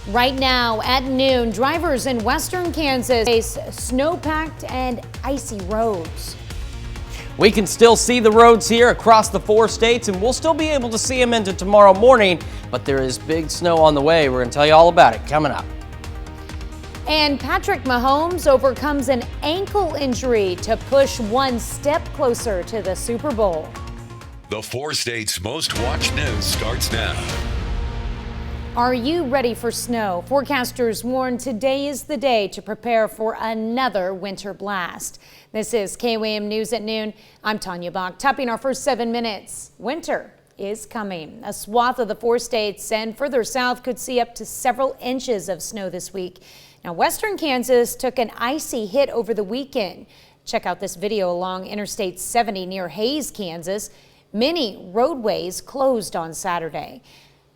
Right now at noon, drivers in western Kansas face snow-packed and icy roads. We can still see the roads here across the 4 states, and we'll still be able to see them into tomorrow morning, but there is big snow on the way. We're going to tell you all about it coming up. And Patrick Mahomes overcomes an ankle injury to push one step closer to the Super Bowl. The 4 states' most watched news starts now. Are you ready for snow? Forecasters warn today is the day to prepare for another winter blast. This is KOAM News at noon. I'm Tanya Bach. Topping our first 7 minutes, winter is coming. A swath of the 4 states and further south could see up to several inches of snow this week. Now, western Kansas took an icy hit over the weekend. Check out this video along Interstate 70 near Hays, Kansas. Many roadways closed on Saturday.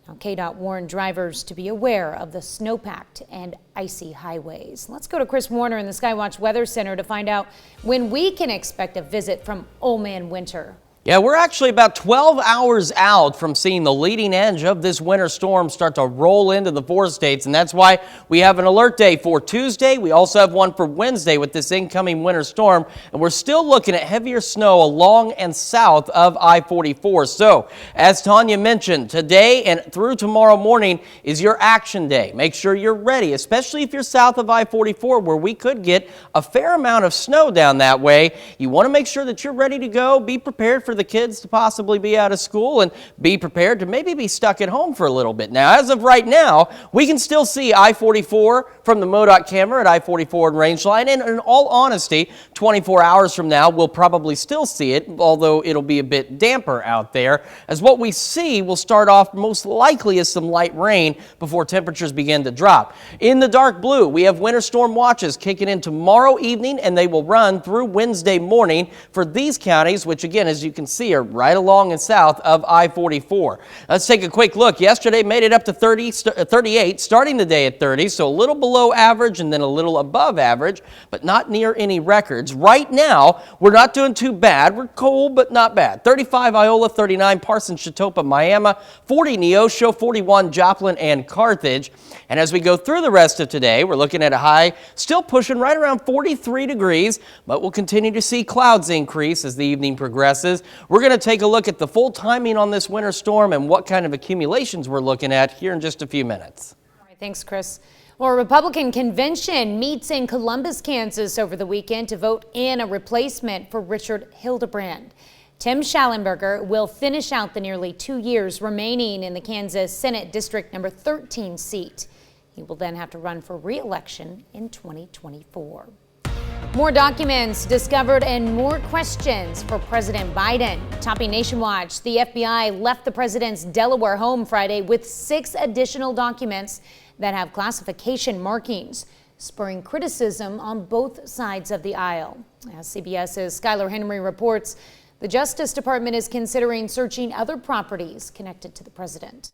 Now, KDOT warned drivers to be aware of the snow-packed and icy highways. Let's go to Chris Warner in the Skywatch Weather Center to find out when we can expect a visit from Old Man Winter. Yeah, we're actually about 12 hours out from seeing the leading edge of this winter storm start to roll into the 4 states, and that's why we have an alert day for Tuesday. We also have one for Wednesday with this incoming winter storm, and we're still looking at heavier snow along and south of I-44. So, as Tanya mentioned, today and through tomorrow morning is your action day. Make sure you're ready, especially if you're south of I-44, where we could get a fair amount of snow down that way. You want to make sure that you're ready to go. Be prepared for the kids to possibly be out of school and be prepared to maybe be stuck at home for a little bit. Now, as of right now, we can still see I-44 from the MoDOT camera at I-44 and Rangeline, and in all honesty, 24 hours from now, we'll probably still see it, although it'll be a bit damper out there, as what we see will start off most likely as some light rain before temperatures begin to drop. In the dark blue, we have winter storm watches kicking in tomorrow evening, and they will run through Wednesday morning for these counties, which again, as you can see, are right along and south of I-44. Let's take a quick look. Yesterday made it up to 38, starting the day at 30, so a little below average and then a little above average, but not near any records. Right now, we're not doing too bad. We're cold, but not bad. 35 Iola, 39 Parsons, Chitopa, Miami, 40 Neosho, 41 Joplin and Carthage. And as we go through the rest of today, we're looking at a high still pushing right around 43 degrees, but we'll continue to see clouds increase as the evening progresses. We're going to take a look at the full timing on this winter storm and what kind of accumulations we're looking at here in just a few minutes. All right, thanks, Chris. Well, a Republican convention meets in Columbus, Kansas over the weekend to vote in a replacement for Richard Hildebrand. Tim Schallenberger will finish out the nearly 2 years remaining in the Kansas Senate District number 13 seat. He will then have to run for re-election in 2024. More documents discovered and more questions for President Biden. Topping Nation Watch, the FBI left the president's Delaware home Friday with 6 additional documents that have classification markings, spurring criticism on both sides of the aisle. As CBS's Skylar Henry reports, the Justice Department is considering searching other properties connected to the president.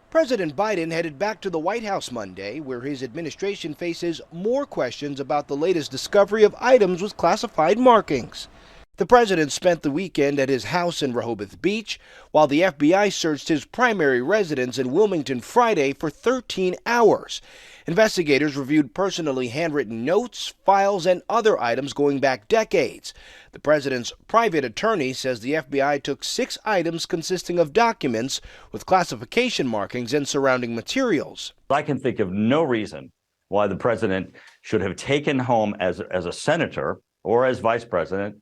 President Biden headed back to the White House Monday, where his administration faces more questions about the latest discovery of items with classified markings. The president spent the weekend at his house in Rehoboth Beach, while the FBI searched his primary residence in Wilmington Friday for 13 hours. Investigators reviewed personally handwritten notes, files, and other items going back decades. The president's private attorney says the FBI took 6 items consisting of documents with classification markings and surrounding materials. I can think of no reason why the president should have taken home as a senator or as vice president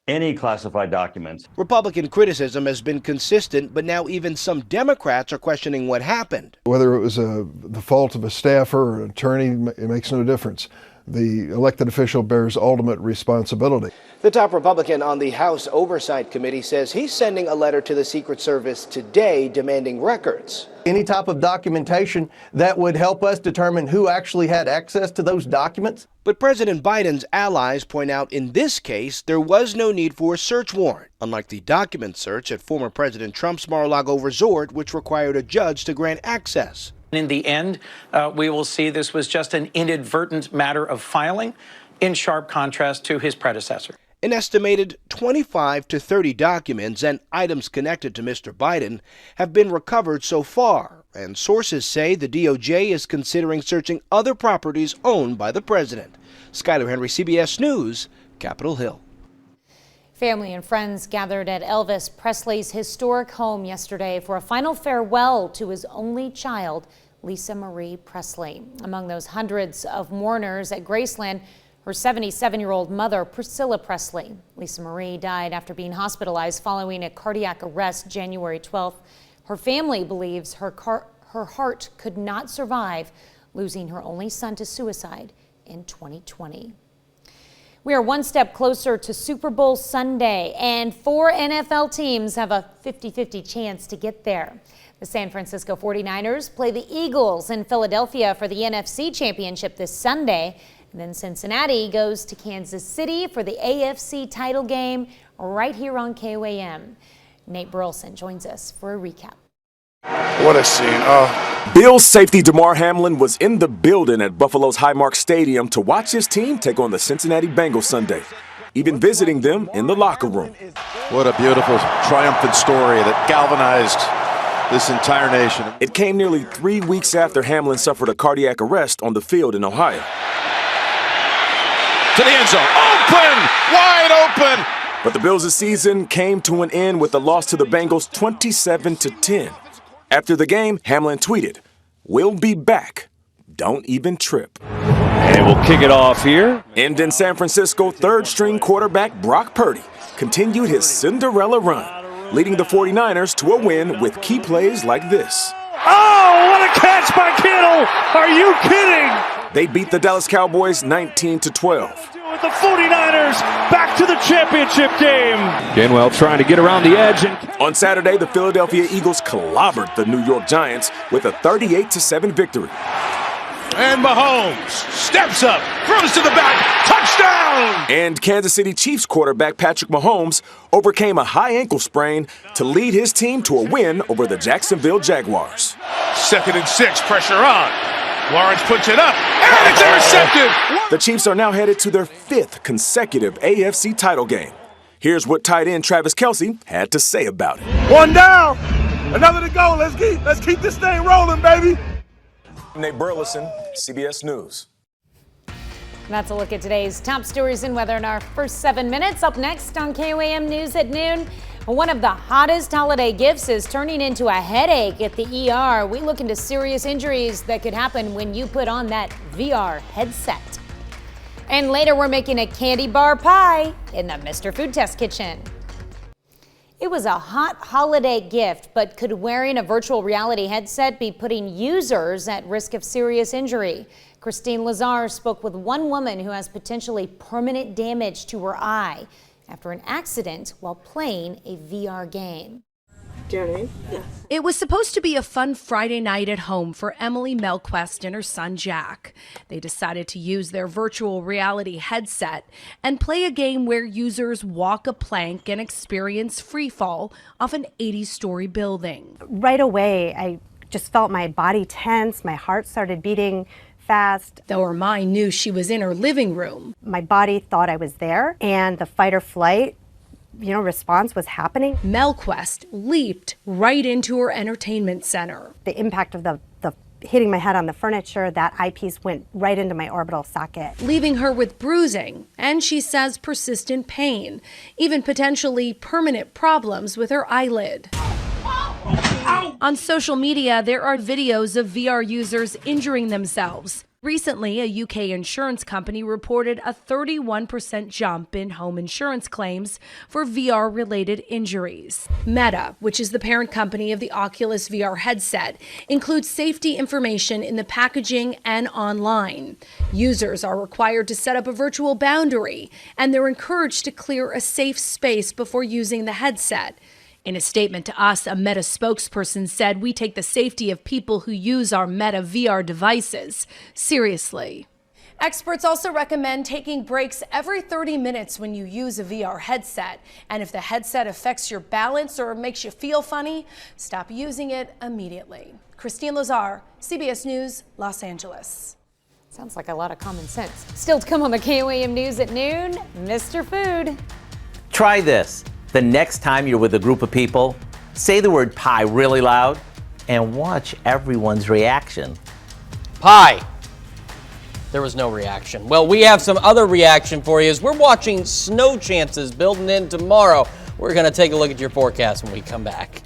any classified documents. Republican criticism has been consistent, but now even some Democrats are questioning what happened. Whether it was the fault of a staffer or an attorney, it makes no difference. The elected official bears ultimate responsibility. The top Republican on the House Oversight Committee says he's sending a letter to the Secret Service today demanding records. Any type of documentation that would help us determine who actually had access to those documents. But President Biden's allies point out in this case there was no need for a search warrant, unlike the document search at former President Trump's Mar-a-Lago resort, which required a judge to grant access. In the end, we will see this was just an inadvertent matter of filing, in sharp contrast to his predecessor. An estimated 25 to 30 documents and items connected to Mr. Biden have been recovered so far, and sources say the DOJ is considering searching other properties owned by the president. Skyler Henry, CBS News, Capitol Hill. Family and friends gathered at Elvis Presley's historic home yesterday for a final farewell to his only child, Lisa Marie Presley. Among those hundreds of mourners at Graceland, her 77-year-old mother, Priscilla Presley. Lisa Marie died after being hospitalized following a cardiac arrest January 12th. Her family believes her heart could not survive losing her only son to suicide in 2020. We are one step closer to Super Bowl Sunday, and 4 NFL teams have a 50-50 chance to get there. The San Francisco 49ers play the Eagles in Philadelphia for the NFC Championship this Sunday. And then Cincinnati goes to Kansas City for the AFC title game right here on KOAM. Nate Burleson joins us for a recap. What a scene. Bills safety Damar Hamlin was in the building at Buffalo's Highmark Stadium to watch his team take on the Cincinnati Bengals Sunday, even visiting them in the locker room. What a beautiful, triumphant story that galvanized this entire nation. It came nearly 3 weeks after Hamlin suffered a cardiac arrest on the field in Ohio. To the end zone, open, wide open. But the Bills' season came to an end with a loss to the Bengals 27-10. After the game, Hamlin tweeted, "We'll be back. Don't even trip." And we'll kick it off here. And in San Francisco, third-string quarterback Brock Purdy continued his Cinderella run, leading the 49ers to a win with key plays like this. Oh, what a catch by Kittle! Are you kidding? They beat the Dallas Cowboys 19-12. The 49ers back to the championship game. Gainwell trying to get around the edge. On Saturday, the Philadelphia Eagles clobbered the New York Giants with a 38-7 victory. And Mahomes steps up, throws to the back, touchdown! And Kansas City Chiefs quarterback Patrick Mahomes overcame a high ankle sprain to lead his team to a win over the Jacksonville Jaguars. 2nd and 6, pressure on. Lawrence puts it up, and it's intercepted! The Chiefs are now headed to their 5th consecutive AFC title game. Here's what tight end Travis Kelce had to say about it. One down, another to go. Let's keep this thing rolling, baby. Nate Burleson, CBS News. That's a look at today's top stories and weather in our first 7 minutes. Up next on KOAM News at noon, one of the hottest holiday gifts is turning into a headache at the ER. We look into serious injuries that could happen when you put on that VR headset. And later, we're making a candy bar pie in the Mr. Food Test kitchen. It was a hot holiday gift, but could wearing a virtual reality headset be putting users at risk of serious injury? Christine Lazar spoke with one woman who has potentially permanent damage to her eye after an accident while playing a VR game. Do you know what I mean? Yeah. It was supposed to be a fun Friday night at home for Emily Melquest and her son Jack. They decided to use their virtual reality headset and play a game where users walk a plank and experience free fall off an 80-story building. Right away, I just felt my body tense, my heart started beating fast. Though her mind knew she was in her living room. My body thought I was there, and the fight or flight response was happening. Melquest leaped right into her entertainment center. The impact of the hitting my head on the furniture, that eyepiece went right into my orbital socket. Leaving her with bruising, and she says persistent pain, even potentially permanent problems with her eyelid. On social media, there are videos of VR users injuring themselves. Recently, a UK insurance company reported a 31% jump in home insurance claims for VR-related injuries. Meta, which is the parent company of the Oculus VR headset, includes safety information in the packaging and online. Users are required to set up a virtual boundary, and they're encouraged to clear a safe space before using the headset. In a statement to us, a Meta spokesperson said, "We take the safety of people who use our Meta VR devices seriously." Experts also recommend taking breaks every 30 minutes when you use a VR headset. And if the headset affects your balance or makes you feel funny, stop using it immediately. Christine Lazar, CBS News, Los Angeles. Sounds like a lot of common sense. Still to come on the KOAM News at noon, Mr. Food. Try this. The next time you're with a group of people, say the word pie really loud and watch everyone's reaction. Pie. There was no reaction. Well, we have some other reaction for you as we're watching snow chances building in tomorrow. We're going to take a look at your forecast when we come back.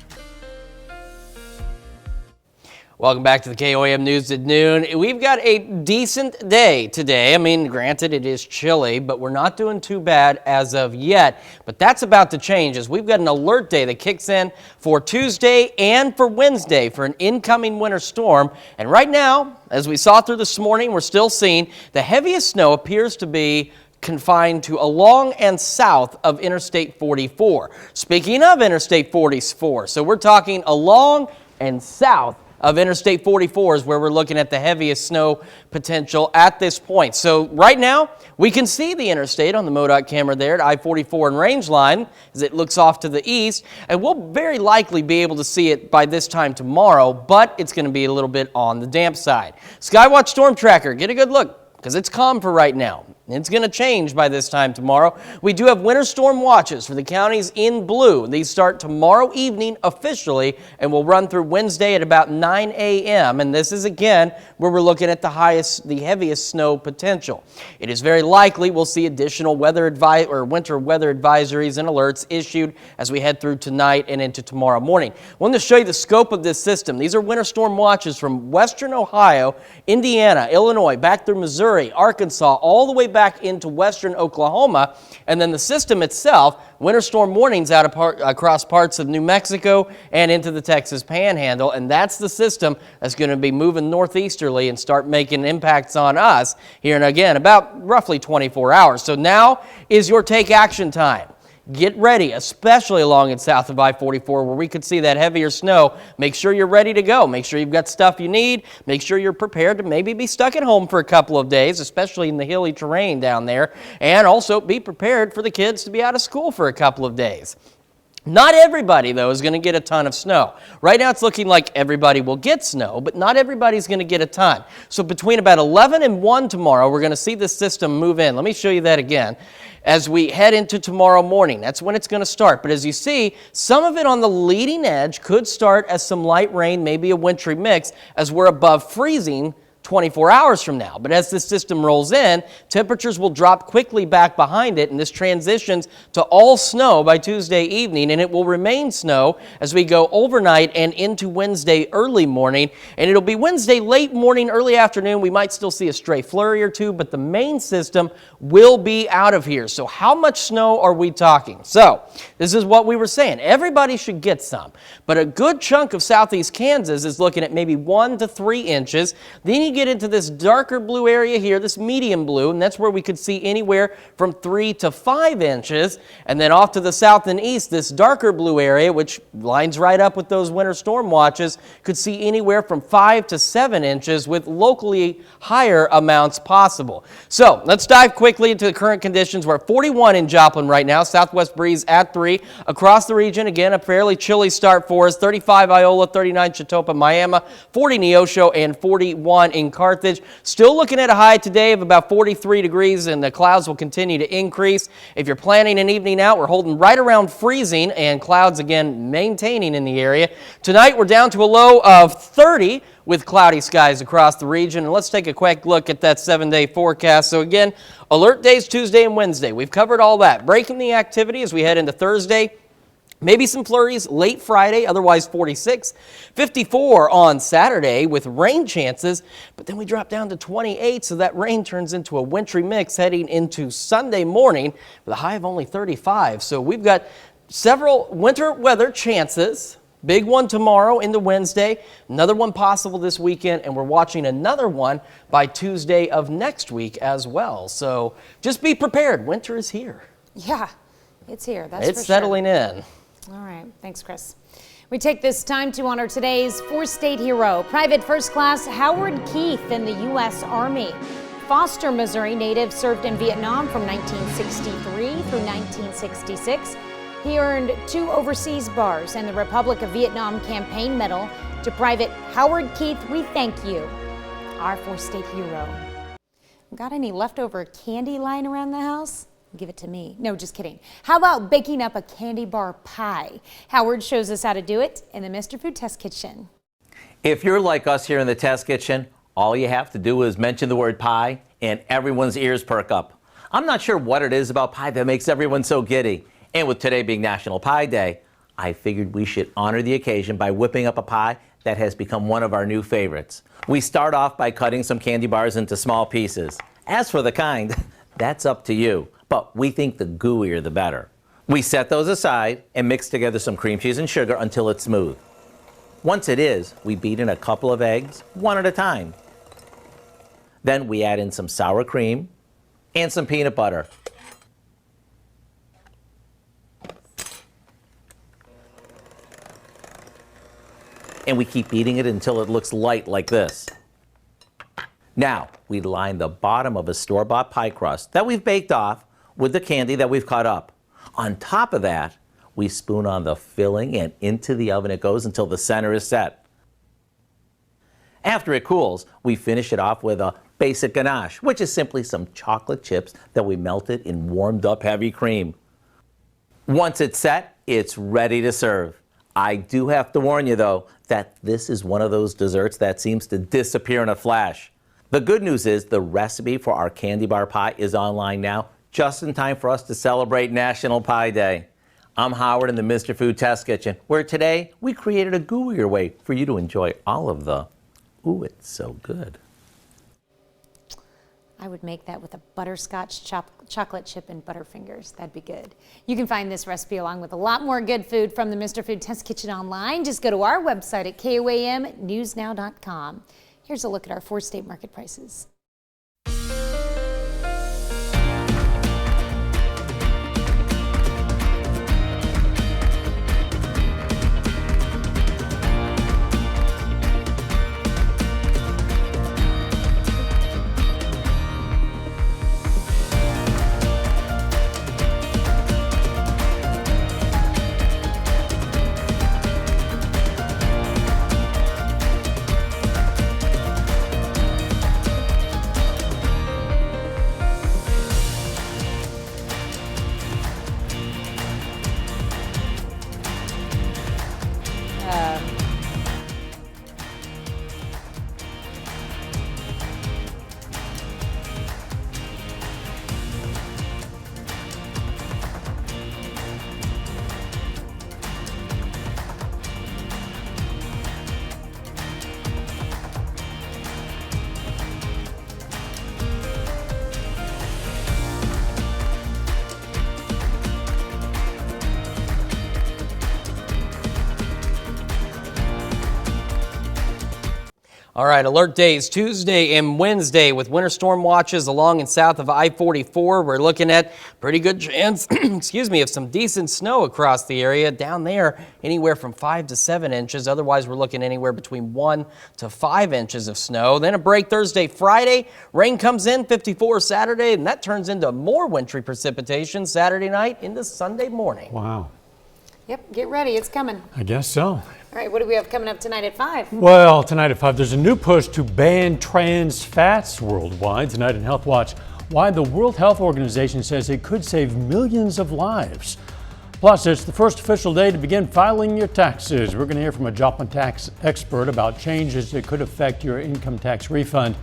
Welcome back to the KOAM News at noon. We've got a decent day today. I mean, granted, it is chilly, but we're not doing too bad as of yet. But that's about to change as we've got an alert day that kicks in for Tuesday and for Wednesday for an incoming winter storm. And right now, as we saw through this morning, we're still seeing the heaviest snow appears to be confined to along and south of Interstate 44. Speaking of Interstate 44, so we're talking along and south of Interstate 44 is where we're looking at the heaviest snow potential at this point. So right now, we can see the interstate on the MoDOT camera there at I-44 and Range Line as it looks off to the east, and we'll very likely be able to see it by this time tomorrow, but it's going to be a little bit on the damp side. Skywatch Storm Tracker, get a good look because it's calm for right now. It's going to change by this time tomorrow. We do have winter storm watches for the counties in blue. These start tomorrow evening officially and will run through Wednesday at about 9 a.m. And this is again where we're looking at the heaviest snow potential. It is very likely we'll see additional winter weather advisories and alerts issued as we head through tonight and into tomorrow morning. I wanted to show you the scope of this system. These are winter storm watches from western Ohio, Indiana, Illinois, back through Missouri, Arkansas, all the way back into western Oklahoma, and then the system itself, winter storm warnings across parts of New Mexico and into the Texas Panhandle, and that's the system that's going to be moving northeasterly and start making impacts on us here and again about roughly 24 hours. So now is your take action time. Get ready, especially along and south of I-44 where we could see that heavier snow. Make sure you're ready to go. Make sure you've got stuff you need. Make sure you're prepared to maybe be stuck at home for a couple of days, especially in the hilly terrain down there. And also be prepared for the kids to be out of school for a couple of days. Not everybody, though, is going to get a ton of snow. Right now, it's looking like everybody will get snow, but not everybody's going to get a ton. So between about 11 and 1 tomorrow, we're going to see this system move in. Let me show you that again. As we head into tomorrow morning, that's when it's going to start. But as you see, some of it on the leading edge could start as some light rain, maybe a wintry mix, as we're above freezing 24 hours from now. But as this system rolls in, temperatures will drop quickly back behind it, and this transitions to all snow by Tuesday evening, and it will remain snow as we go overnight and into Wednesday early morning. And it'll be Wednesday late morning, early afternoon. We might still see a stray flurry or two, but the main system will be out of here. So how much snow are we talking? So this is what we were saying. Everybody should get some, but a good chunk of southeast Kansas is looking at maybe 1 to 3 inches. Then you get into this darker blue area here, this medium blue, and that's where we could see anywhere from 3 to 5 inches. And then off to the south and east, this darker blue area, which lines right up with those winter storm watches, could see anywhere from 5 to 7 inches with locally higher amounts possible. So let's dive quickly into the current conditions. We're at 41 in Joplin right now, southwest breeze at 3. Across the region, again, a fairly chilly start for us. 35 Iola, 39 Chetopa, Miami, 40 Neosho, and 41 in Carthage. Still looking at a high today of about 43 degrees, and the clouds will continue to increase. If you're planning an evening out, we're holding right around freezing, and clouds again maintaining in the area. Tonight we're down to a low of 30 with cloudy skies across the region. And let's take a quick look at that 7-day forecast. So again, alert days Tuesday and Wednesday. We've covered all that. Breaking the activity as we head into Thursday. Maybe some flurries late Friday, otherwise 46. 54 on Saturday with rain chances, but then we drop down to 28, so that rain turns into a wintry mix heading into Sunday morning with a high of only 35. So we've got several winter weather chances. Big one tomorrow into Wednesday, another one possible this weekend, and we're watching another one by Tuesday of next week as well. So just be prepared. Winter is here. Yeah, it's here. That's for sure. It's settling in. All right. Thanks, Chris. We take this time to honor today's four-state hero, Private First Class Howard Keith in the U.S. Army. Foster, Missouri native, served in Vietnam from 1963 through 1966. He earned 2 overseas bars and the Republic of Vietnam Campaign Medal. To Private Howard Keith, we thank you, our four-state hero. Got any leftover candy lying around the house? Give it to me. No, just kidding. How about baking up a candy bar pie? Howard shows us how to do it in the Mr. Food Test Kitchen. If you're like us here in the test kitchen, all you have to do is mention the word pie and everyone's ears perk up. I'm not sure what it is about pie that makes everyone so giddy. And with today being National Pie Day, I figured we should honor the occasion by whipping up a pie that has become one of our new favorites. We start off by cutting some candy bars into small pieces. As for the kind, that's up to you, but we think the gooier the better. We set those aside and mix together some cream cheese and sugar until it's smooth. Once it is, we beat in a couple of eggs, one at a time. Then we add in some sour cream and some peanut butter. And we keep beating it until it looks light like this. Now, we line the bottom of a store-bought pie crust that we've baked off with the candy that we've cut up. On top of that, we spoon on the filling and into the oven it goes until the center is set. After it cools, we finish it off with a basic ganache, which is simply some chocolate chips that we melted in warmed up heavy cream. Once it's set, it's ready to serve. I do have to warn you though, that this is one of those desserts that seems to disappear in a flash. The good news is the recipe for our candy bar pie is online now, just in time for us to celebrate National Pie Day. I'm Howard in the Mr. Food Test Kitchen, where today we created a gooier way for you to enjoy all of the, ooh, it's so good. I would make that with a butterscotch chocolate chip and Butterfingers. That'd be good. You can find this recipe along with a lot more good food from the Mr. Food Test Kitchen online. Just go to our website at KOAMnewsnow.com. Here's a look at our 4-state market prices. All right, alert days Tuesday and Wednesday with winter storm watches along and south of I-44. We're looking at pretty good chance, excuse me, of some decent snow across the area. Down there, anywhere from 5 to 7 inches. Otherwise, we're looking anywhere between 1 to 5 inches of snow. Then a break Thursday, Friday. Rain comes in 54 Saturday, and that turns into more wintry precipitation Saturday night into Sunday morning. Wow. Yep, get ready. It's coming. I guess so. All right, what do we have coming up tonight at 5? Well, tonight at 5, there's a new push to ban trans fats worldwide. Tonight in Health Watch, why the World Health Organization says it could save millions of lives. Plus, it's the first official day to begin filing your taxes. We're going to hear from a Joplin tax expert about changes that could affect your income tax refund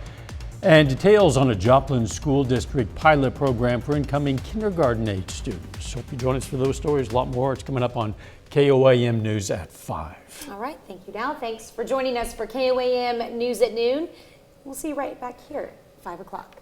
and details on a Joplin School District pilot program for incoming kindergarten-age students. Hope you join us for those stories. A lot more. It's coming up on KOAM News at 5. All right, thank you, Dow. Thanks for joining us for KOAM News at noon. We'll see you right back here at 5 o'clock.